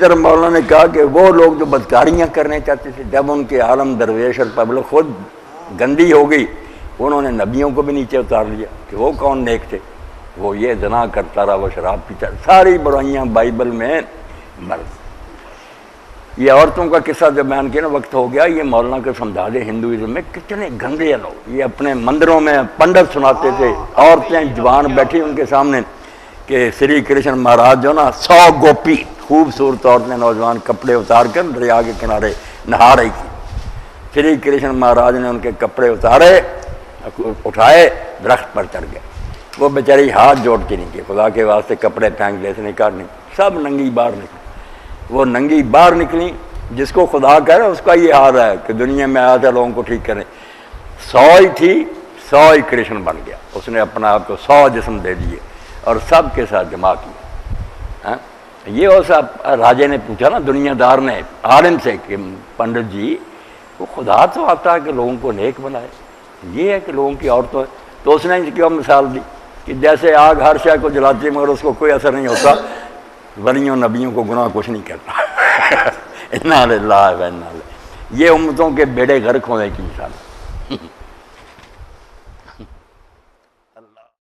طرح مولانا نے کہا کہ وہ لوگ جو بدکاریاں کرنے چاہتے تھے، جب ان کے عالم درویش اور پبلک خود گندی ہو گئی، انہوں نے نبیوں کو بھی نیچے اتار لیا کہ وہ کون نیک تھے، وہ یہ زنا کرتا رہا، وہ شراب پیتا رہا، ساری برائیاں بائبل میں مرض۔ یہ عورتوں کا قصہ جب بیان کیا نا، وقت ہو گیا، یہ مولانا کو سمجھا دے ہندوازم میں کتنے گندے ہیں لوگ۔ یہ اپنے مندروں میں پنڈت سناتے تھے، عورتیں جوان بیٹھی ان کے سامنے کہ سری کرشن مہاراج جو نا 100 گوپی خوبصورت عورتیں نوجوان کپڑے اتار کر دریا کے کنارے نہا رہی تھی، سری کرشن مہاراج نے ان کے کپڑے اتارے، اٹھائے، درخت پر چڑھ گئے، وہ بیچاری ہاتھ جوڑ کے نہیں کیے، خدا کے واسطے کپڑے پھینک لے سے نکالنے، سب ننگی باہر نکلی، وہ ننگی باہر نکلی۔ جس کو خدا کہہ رہا ہے اس کا یہ حال ہے کہ دنیا میں آیا تھا لوگوں کو ٹھیک کریں، 100 ہی تھی، 100 ہی کرشن بن گیا، اس نے اپنا آپ کو 100 جسم دے دیے اور سب کے ساتھ جمع کیا۔ یہ اس راجے نے پوچھا نا، دنیا دار نے عالم سے کہ پنڈت جی وہ خدا تو آتا ہے کہ لوگوں کو نیک بنائے، یہ ہے کہ لوگوں کی عورتوں، تو اس نے اس کی مثال دی کہ جیسے آگ ہر شے کو جلاتی ہے مگر اس کو کوئی اثر نہیں ہوتا، ولیوں نبیوں کو گناہ کچھ نہیں کرتا۔ انا للہ و انا الیہ، یہ امتوں کے بیڑے غرق ہونے کی مثال ہے۔